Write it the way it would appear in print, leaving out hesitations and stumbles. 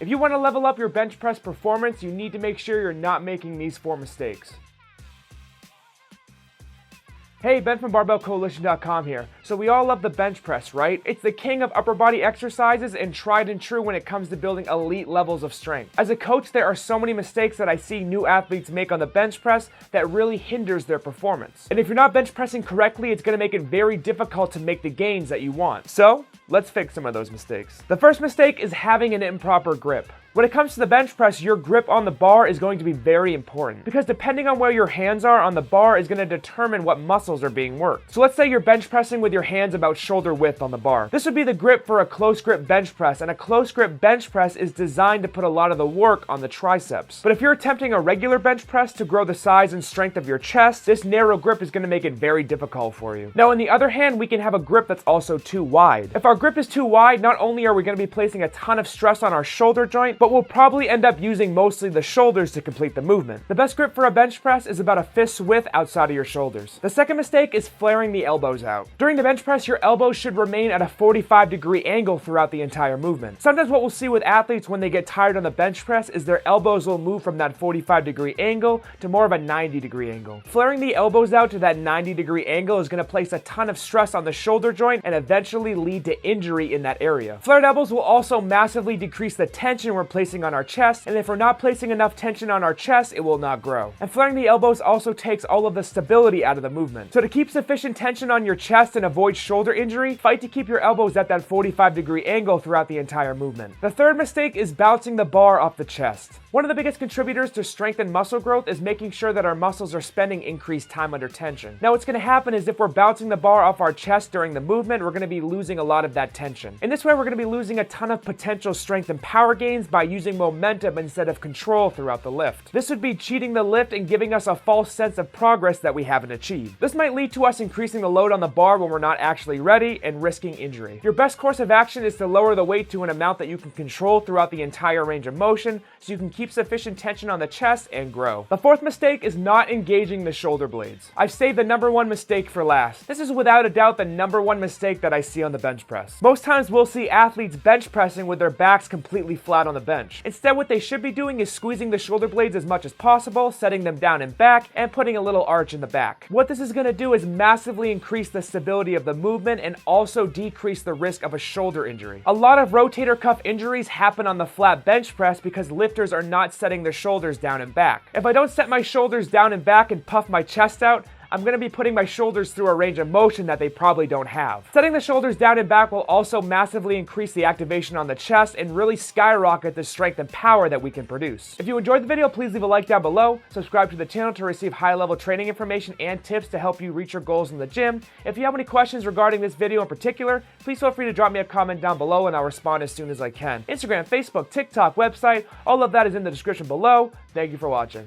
If you want to level up your bench press performance, you need to make sure you're not making these 4 mistakes. Hey, Ben from BarbellCoalition.com here. So we all love the bench press, right? It's the king of upper body exercises and tried and true when it comes to building elite levels of strength. As a coach, there are so many mistakes that I see new athletes make on the bench press that really hinders their performance. And if you're not bench pressing correctly, it's going to make it very difficult to make the gains that you want. So, let's fix some of those mistakes. The first mistake is having an improper grip. When it comes to the bench press, your grip on the bar is going to be very important because depending on where your hands are on the bar is going to determine what muscles are being worked. So let's say you're bench pressing with your hands about shoulder width on the bar. This would be the grip for a close grip bench press, and a close grip bench press is designed to put a lot of the work on the triceps. But if you're attempting a regular bench press to grow the size and strength of your chest, this narrow grip is going to make it very difficult for you. Now on the other hand, we can have a grip that's also too wide. If our grip is too wide, not only are we going to be placing a ton of stress on our shoulder joint, but we'll probably end up using mostly the shoulders to complete the movement. The best grip for a bench press is about a fist's width outside of your shoulders. The second mistake is flaring the elbows out. During the bench press, your elbows should remain at a 45-degree angle throughout the entire movement. Sometimes what we'll see with athletes when they get tired on the bench press is their elbows will move from that 45-degree angle to more of a 90-degree angle. Flaring the elbows out to that 90-degree angle is going to place a ton of stress on the shoulder joint and eventually lead to injury in that area. Flared elbows will also massively decrease the tension we're placing on our chest, and if we're not placing enough tension on our chest, it will not grow. And flaring the elbows also takes all of the stability out of the movement. So to keep sufficient tension on your chest and avoid shoulder injury, fight to keep your elbows at that 45-degree angle throughout the entire movement. The third mistake is bouncing the bar off the chest. One of the biggest contributors to strength and muscle growth is making sure that our muscles are spending increased time under tension. Now what's going to happen is if we're bouncing the bar off our chest during the movement, we're going to be losing a lot of that tension. In this way, we're going to be losing a ton of potential strength and power gains by using momentum instead of control throughout the lift. This would be cheating the lift and giving us a false sense of progress that we haven't achieved. This might lead to us increasing the load on the bar when we're not actually ready and risking injury. Your best course of action is to lower the weight to an amount that you can control throughout the entire range of motion so you can keep sufficient tension on the chest and grow. The fourth mistake is not engaging the shoulder blades. I've saved the number one mistake for last. This is without a doubt the number one mistake that I see on the bench press. Most times we'll see athletes bench pressing with their backs completely flat on the bench. Instead, what they should be doing is squeezing the shoulder blades as much as possible, setting them down and back, and putting a little arch in the back. What this is going to do is massively increase the stability of the movement and also decrease the risk of a shoulder injury. A lot of rotator cuff injuries happen on the flat bench press because lifters are not setting their shoulders down and back. If I don't set my shoulders down and back and puff my chest out, I'm going to be putting my shoulders through a range of motion that they probably don't have. Setting the shoulders down and back will also massively increase the activation on the chest and really skyrocket the strength and power that we can produce. If you enjoyed the video, please leave a like down below, subscribe to the channel to receive high-level training information and tips to help you reach your goals in the gym. If you have any questions regarding this video in particular, please feel free to drop me a comment down below and I'll respond as soon as I can. Instagram, Facebook, TikTok, website, all of that is in the description below. Thank you for watching.